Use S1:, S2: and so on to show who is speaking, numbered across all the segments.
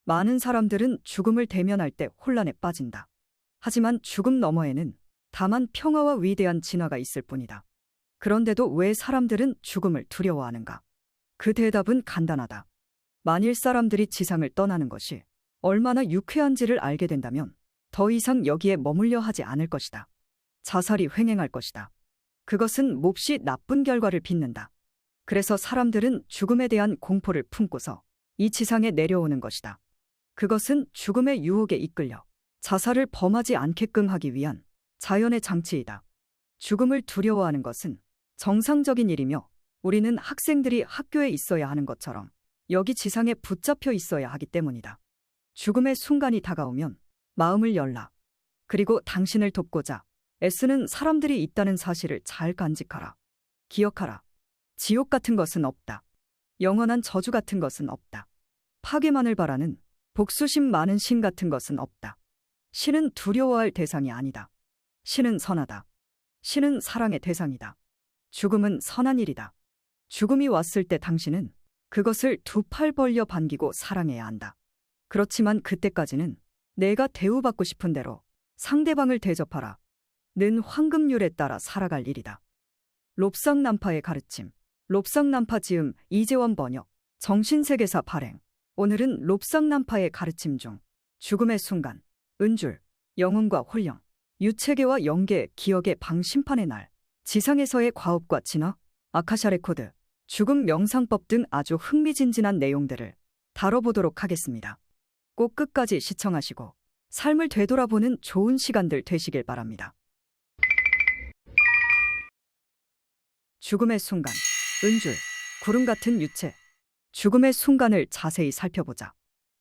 S1: 많은 사람들은 죽음을 대면할 때 혼란에 빠진다. 하지만 죽음 너머에는 다만 평화와 위대한 진화가 있을 뿐이다. 그런데도 왜 사람들은 죽음을 두려워하는가? 그 대답은 간단하다. 만일 사람들이 지상을 떠나는 것이 얼마나 유쾌한지를 알게 된다면 더 이상 여기에 머물려 하지 않을 것이다. 자살이 횡행할 것이다. 그것은 몹시 나쁜 결과를 빚는다. 그래서 사람들은 죽음에 대한 공포를 품고서 이 지상에 내려오는 것이다. 그것은 죽음의 유혹에 이끌려 자살을 범하지 않게끔 하기 위한 자연의 장치이다. 죽음을 두려워하는 것은 정상적인 일이며 우리는 학생들이 학교에 있어야 하는 것처럼 여기 지상에 붙잡혀 있어야 하기 때문이다. 죽음의 순간이 다가오면 마음을 열라. 그리고 당신을 돕고자 애쓰는 사람들이 있다는 사실을 잘 간직하라. 기억하라. 지옥 같은 것은 없다. 영원한 저주 같은 것은 없다. 파괴만을 바라는 복수심 많은 신 같은 것은 없다. 신은 두려워할 대상이 아니다. 신은 선하다. 신은 사랑의 대상이다. 죽음은 선한 일이다. 죽음이 왔을 때 당신은 그것을 두 팔 벌려 반기고 사랑해야 한다. 그렇지만 그때까지는 내가 대우받고 싶은 대로 상대방을 대접하라. 는 황금률에 따라 살아갈 일이다. 롭상난파의 가르침. 롭상난파 지음 이재원 번역. 정신세계사 발행. 오늘은 롭상난파의 가르침 중 죽음의 순간, 은줄, 영혼과 홀령, 유체계와 영계, 기억의 방 심판의 날, 지상에서의 과업과 진화, 아카샤 레코드, 죽음 명상법 등 아주 흥미진진한 내용들을 다뤄보도록 하겠습니다. 꼭 끝까지 시청하시고 삶을 되돌아보는 좋은 시간들 되시길 바랍니다. 죽음의 순간, 은줄, 구름 같은 유체. 죽음의 순간을 자세히 살펴보자.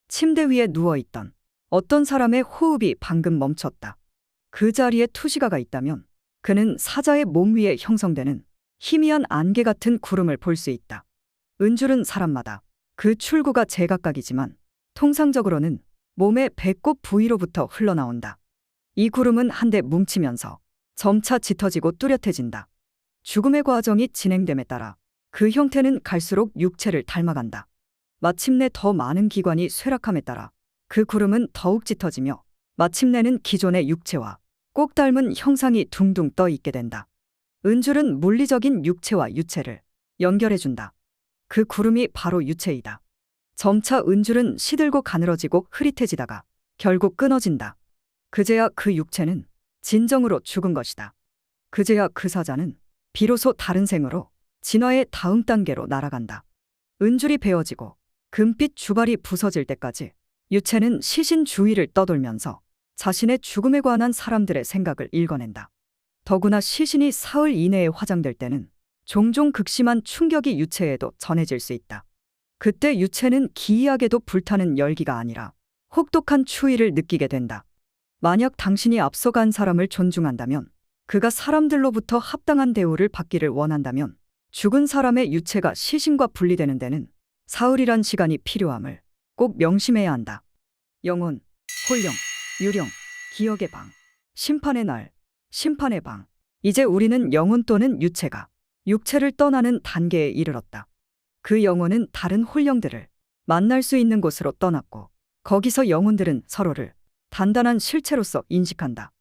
S1: 침대 위에 누워있던 어떤 사람의 호흡이 방금 멈췄다. 그 자리에 투시가가 있다면 그는 사자의 몸 위에 형성되는 희미한 안개 같은 구름을 볼 수 있다. 은줄은 사람마다 그 출구가 제각각이지만 통상적으로는 몸의 배꼽 부위로부터 흘러나온다. 이 구름은 한데 뭉치면서 점차 짙어지고 뚜렷해진다. 죽음의 과정이 진행됨에 따라 그 형태는 갈수록 육체를 닮아간다. 마침내 더 많은 기관이 쇠락함에 따라 그 구름은 더욱 짙어지며 마침내는 기존의 육체와 꼭 닮은 형상이 둥둥 떠 있게 된다. 은줄은 물리적인 육체와 유체를 연결해준다. 그 구름이 바로 유체이다. 점차 은줄은 시들고 가늘어지고 흐릿해지다가 결국 끊어진다. 그제야 그 육체는 진정으로 죽은 것이다. 그제야 그 사자는 비로소 다른 생으로 진화의 다음 단계로 날아간다. 은줄이 베어지고 금빛 주발이 부서질 때까지 유체는 시신 주위를 떠돌면서 자신의 죽음에 관한 사람들의 생각을 읽어낸다. 더구나 시신이 사흘 이내에 화장될 때는 종종 극심한 충격이 유체에도 전해질 수 있다. 그때 유체는 기이하게도 불타는 열기가 아니라 혹독한 추위를 느끼게 된다. 만약 당신이 앞서간 사람을 존중한다면, 그가 사람들로부터 합당한 대우를 받기를 원한다면 죽은 사람의 유체가 시신과 분리되는 데는 사흘이란 시간이 필요함을 꼭 명심해야 한다. 영혼, 홀령, 유령, 기억의 방, 심판의 날, 심판의 방. 이제 우리는 영혼 또는 유체가 육체를 떠나는 단계에 이르렀다. 그 영혼은 다른 홀령들을 만날 수 있는 곳으로 떠났고 거기서 영혼들은 서로를 단단한 실체로서 인식한다.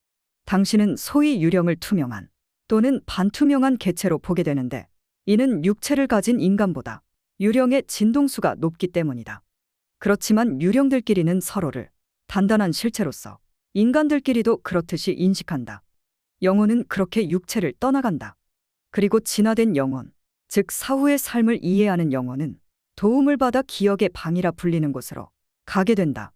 S1: 당신은 소위 유령을 투명한 또는 반투명한 개체로 보게 되는데 이는 육체를 가진 인간보다 유령의 진동수가 높기 때문이다. 그렇지만 유령들끼리는 서로를 단단한 실체로서 인간들끼리도 그렇듯이 인식한다. 영혼은 그렇게 육체를 떠나간다. 그리고 진화된 영혼, 즉 사후의 삶을 이해하는 영혼은 도움을 받아 기억의 방이라 불리는 곳으로 가게 된다.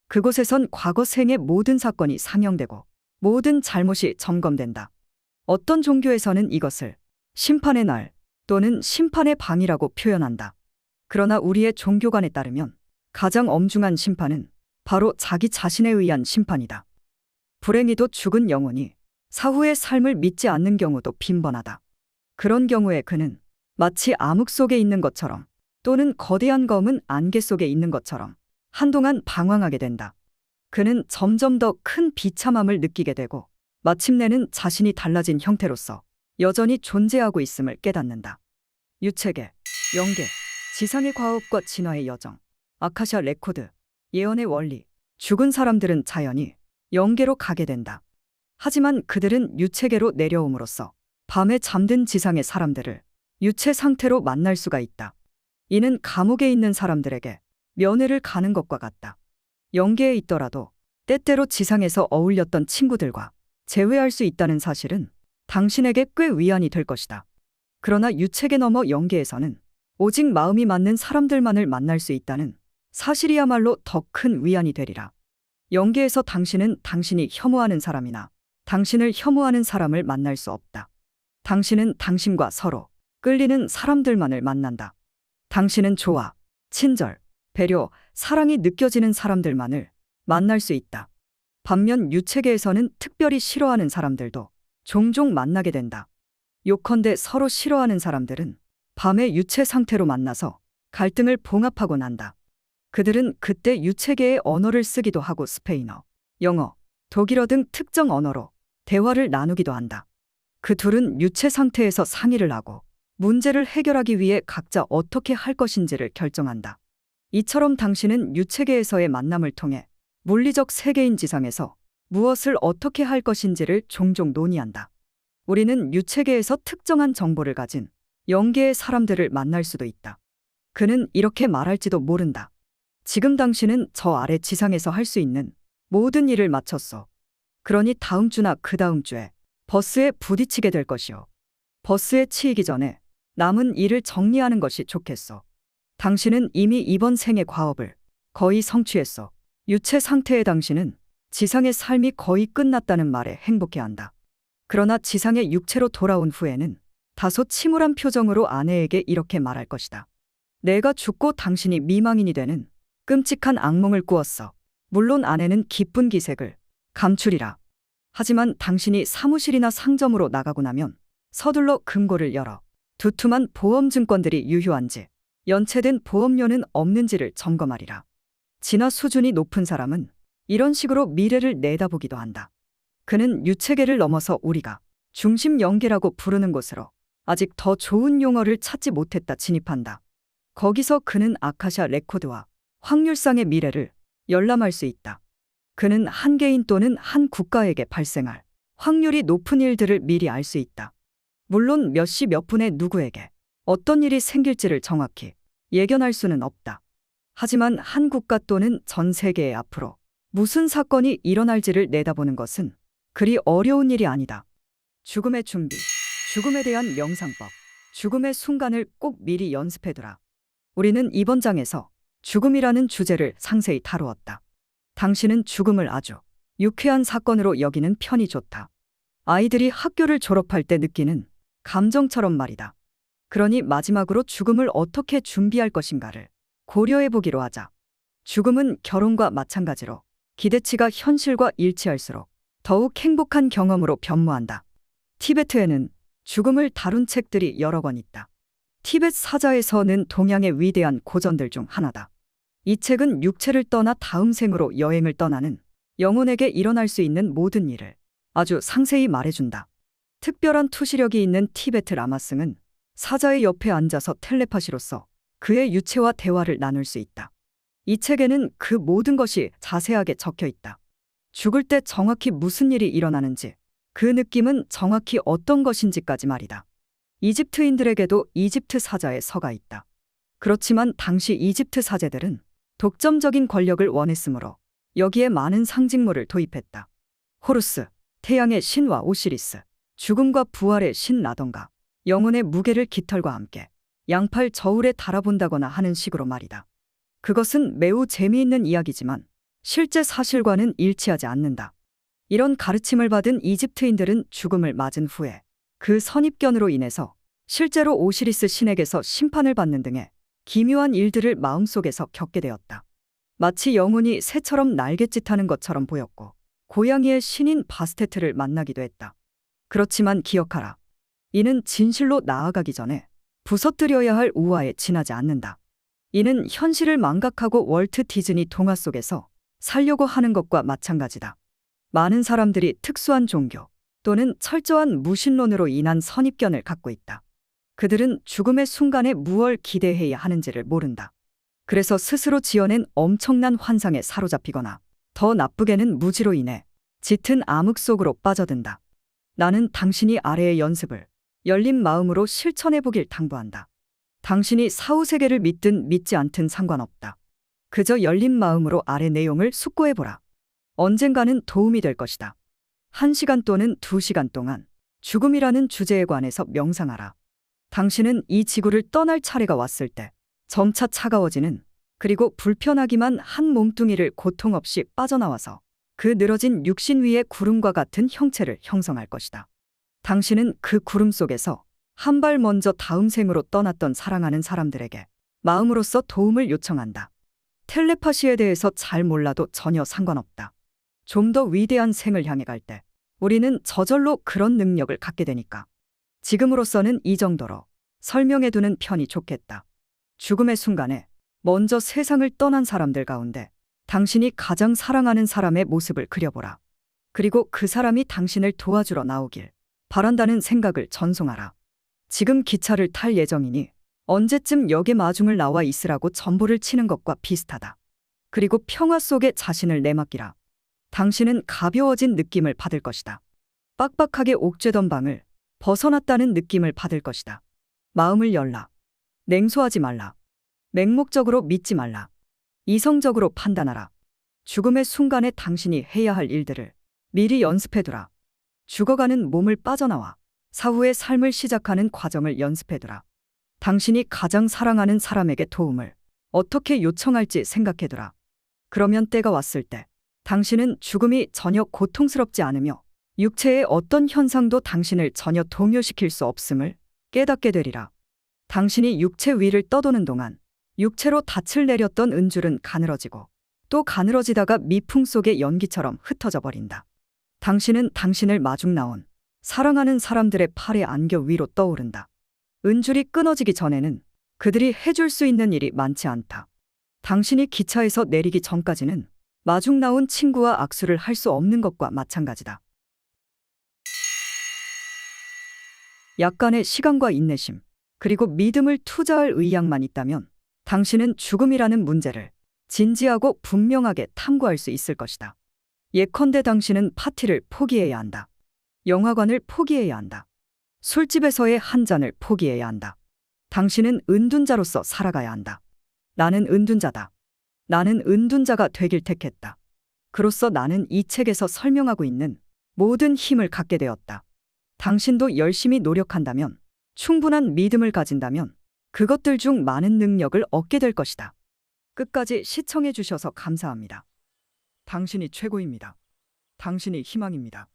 S1: 그곳에선 과거 생의 모든 사건이 상영되고 모든 잘못이 점검된다. 어떤 종교에서는 이것을 심판의 날 또는 심판의 방이라고 표현한다. 그러나 우리의 종교관에 따르면 가장 엄중한 심판은 바로 자기 자신에 의한 심판이다. 불행히도 죽은 영혼이 사후의 삶을 믿지 않는 경우도 빈번하다. 그런 경우에 그는 마치 암흑 속에 있는 것처럼 또는 거대한 검은 안개 속에 있는 것처럼 한동안 방황하게 된다. 그는 점점 더 큰 비참함을 느끼게 되고 마침내는 자신이 달라진 형태로서 여전히 존재하고 있음을 깨닫는다. 유체계, 영계, 지상의 과업과 진화의 여정, 아카샤 레코드. 예언의 원리. 죽은 사람들은 자연히 영계로 가게 된다. 하지만 그들은 유체계로 내려옴으로써 밤에 잠든 지상의 사람들을 유체 상태로 만날 수가 있다. 이는 감옥에 있는 사람들에게 면회를 가는 것과 같다. 영계에 있더라도 때때로 지상에서 어울렸던 친구들과 재회할 수 있다는 사실은 당신에게 꽤 위안이 될 것이다. 그러나 유체계 넘어 영계에서는 오직 마음이 맞는 사람들만을 만날 수 있다는 사실이야말로 더 큰 위안이 되리라. 영계에서 당신은 당신이 혐오하는 사람이나 당신을 혐오하는 사람을 만날 수 없다. 당신은 당신과 서로 끌리는 사람들만을 만난다. 당신은 조화, 친절, 배려, 사랑이 느껴지는 사람들만을 만날 수 있다. 반면 유체계에서는 특별히 싫어하는 사람들도 종종 만나게 된다. 요컨대 서로 싫어하는 사람들은 밤에 유체 상태로 만나서 갈등을 봉합하곤 한다. 그들은 그때 유체계의 언어를 쓰기도 하고 스페인어, 영어, 독일어 등 특정 언어로 대화를 나누기도 한다. 그 둘은 유체 상태에서 상의를 하고 문제를 해결하기 위해 각자 어떻게 할 것인지를 결정한다. 이처럼 당신은 유체계에서의 만남을 통해 물리적 세계인 지상에서 무엇을 어떻게 할 것인지를 종종 논의한다. 우리는 유체계에서 특정한 정보를 가진 영계의 사람들을 만날 수도 있다. 그는 이렇게 말할지도 모른다. 지금 당신은 저 아래 지상에서 할 수 있는 모든 일을 마쳤어. 그러니 다음 주나 그 다음 주에 버스에 부딪히게 될 것이오. 버스에 치이기 전에 남은 일을 정리하는 것이 좋겠어. 당신은 이미 이번 생의 과업을 거의 성취했어. 유체 상태의 당신은 지상의 삶이 거의 끝났다는 말에 행복해한다. 그러나 지상의 육체로 돌아온 후에는 다소 침울한 표정으로 아내에게 이렇게 말할 것이다. 내가 죽고 당신이 미망인이 되는 끔찍한 악몽을 꾸었어. 물론 아내는 기쁜 기색을 감추리라. 하지만 당신이 사무실이나 상점으로 나가고 나면 서둘러 금고를 열어 두툼한 보험증권들이 유효한지 연체된 보험료는 없는지를 점검하리라. 진화 수준이 높은 사람은 이런 식으로 미래를 내다보기도 한다. 그는 유체계를 넘어서 우리가 중심 영계라고 부르는 곳으로 아직 더 좋은 용어를 찾지 못했다 진입한다. 거기서 그는 아카샤 레코드와 확률상의 미래를 열람할 수 있다. 그는 한 개인 또는 한 국가에게 발생할 확률이 높은 일들을 미리 알 수 있다. 물론 몇 시 몇 분에 누구에게 어떤 일이 생길지를 정확히 예견할 수는 없다. 하지만 한 국가 또는 전 세계의 앞으로 무슨 사건이 일어날지를 내다보는 것은 그리 어려운 일이 아니다. 죽음의 준비, 죽음에 대한 명상법, 죽음의 순간을 꼭 미리 연습해두라. 우리는 이번 장에서 죽음이라는 주제를 상세히 다루었다. 당신은 죽음을 아주 유쾌한 사건으로 여기는 편이 좋다. 아이들이 학교를 졸업할 때 느끼는 감정처럼 말이다. 그러니 마지막으로 죽음을 어떻게 준비할 것인가를 고려해보기로 하자. 죽음은 결혼과 마찬가지로 기대치가 현실과 일치할수록 더욱 행복한 경험으로 변모한다. 티베트에는 죽음을 다룬 책들이 여러 권 있다. 티벳 사자에서는 동양의 위대한 고전들 중 하나다. 이 책은 육체를 떠나 다음 생으로 여행을 떠나는 영혼에게 일어날 수 있는 모든 일을 아주 상세히 말해준다. 특별한 투시력이 있는 티베트 라마승은 사자의 옆에 앉아서 텔레파시로서 그의 유체와 대화를 나눌 수 있다. 이 책에는 그 모든 것이 자세하게 적혀 있다. 죽을 때 정확히 무슨 일이 일어나는지, 그 느낌은 정확히 어떤 것인지까지 말이다. 이집트인들에게도 이집트 사자의 서가 있다. 그렇지만 당시 이집트 사제들은 독점적인 권력을 원했으므로 여기에 많은 상징물을 도입했다. 호루스, 태양의 신과 오시리스, 죽음과 부활의 신 라던가, 영혼의 무게를 깃털과 함께 양팔 저울에 달아본다거나 하는 식으로 말이다. 그것은 매우 재미있는 이야기지만 실제 사실과는 일치하지 않는다. 이런 가르침을 받은 이집트인들은 죽음을 맞은 후에 그 선입견으로 인해서 실제로 오시리스 신에게서 심판을 받는 등의 기묘한 일들을 마음속에서 겪게 되었다. 마치 영혼이 새처럼 날갯짓하는 것처럼 보였고 고양이의 신인 바스테트를 만나기도 했다. 그렇지만 기억하라. 이는 진실로 나아가기 전에 부서뜨려야 할 우화에 지나지 않는다. 이는 현실을 망각하고 월트 디즈니 동화 속에서 살려고 하는 것과 마찬가지다. 많은 사람들이 특수한 종교 또는 철저한 무신론으로 인한 선입견을 갖고 있다. 그들은 죽음의 순간에 무엇을 기대해야 하는지를 모른다. 그래서 스스로 지어낸 엄청난 환상에 사로잡히거나 더 나쁘게는 무지로 인해 짙은 암흑 속으로 빠져든다. 나는 당신이 아래의 연습을 열린 마음으로 실천해보길 당부한다. 당신이 사후세계를 믿든 믿지 않든 상관없다. 그저 열린 마음으로 아래 내용을 숙고해보라. 언젠가는 도움이 될 것이다. 1시간 또는 2시간 동안 죽음이라는 주제에 관해서 명상하라. 당신은 이 지구를 떠날 차례가 왔을 때 점차 차가워지는, 그리고 불편하기만 한 몸뚱이를 고통 없이 빠져나와서 그 늘어진 육신 위의 구름과 같은 형체를 형성할 것이다. 당신은 그 구름 속에서 한 발 먼저 다음 생으로 떠났던 사랑하는 사람들에게 마음으로써 도움을 요청한다. 텔레파시에 대해서 잘 몰라도 전혀 상관없다. 좀 더 위대한 생을 향해 갈 때 우리는 저절로 그런 능력을 갖게 되니까. 지금으로서는 이 정도로 설명해두는 편이 좋겠다. 죽음의 순간에 먼저 세상을 떠난 사람들 가운데 당신이 가장 사랑하는 사람의 모습을 그려보라. 그리고 그 사람이 당신을 도와주러 나오길 바란다는 생각을 전송하라. 지금 기차를 탈 예정이니 언제쯤 역에 마중을 나와 있으라고 전보를 치는 것과 비슷하다. 그리고 평화 속에 자신을 내맡기라. 당신은 가벼워진 느낌을 받을 것이다. 빡빡하게 옥죄던 방을 벗어났다는 느낌을 받을 것이다. 마음을 열라. 냉소하지 말라. 맹목적으로 믿지 말라. 이성적으로 판단하라. 죽음의 순간에 당신이 해야 할 일들을 미리 연습해두라. 죽어가는 몸을 빠져나와 사후의 삶을 시작하는 과정을 연습해두라. 당신이 가장 사랑하는 사람에게 도움을 어떻게 요청할지 생각해두라. 그러면 때가 왔을 때 당신은 죽음이 전혀 고통스럽지 않으며 육체의 어떤 현상도 당신을 전혀 동요시킬 수 없음을 깨닫게 되리라. 당신이 육체 위를 떠도는 동안 육체로 닻을 내렸던 은줄은 가늘어지고 또 가늘어지다가 미풍 속의 연기처럼 흩어져 버린다. 당신은 당신을 마중 나온 사랑하는 사람들의 팔의 안겨 위로 떠오른다. 은줄이 끊어지기 전에는 그들이 해줄 수 있는 일이 많지 않다. 당신이 기차에서 내리기 전까지는 마중 나온 친구와 악수를 할 수 없는 것과 마찬가지다. 약간의 시간과 인내심, 그리고 믿음을 투자할 의향만 있다면 당신은 죽음이라는 문제를 진지하고 분명하게 탐구할 수 있을 것이다. 예컨대 당신은 파티를 포기해야 한다. 영화관을 포기해야 한다. 술집에서의 한 잔을 포기해야 한다. 당신은 은둔자로서 살아가야 한다. 나는 은둔자다. 나는 은둔자가 되길 택했다. 그로써 나는 이 책에서 설명하고 있는 모든 힘을 갖게 되었다. 당신도 열심히 노력한다면, 충분한 믿음을 가진다면 그것들 중 많은 능력을 얻게 될 것이다. 끝까지 시청해 주셔서 감사합니다. 당신이 최고입니다. 당신이 희망입니다.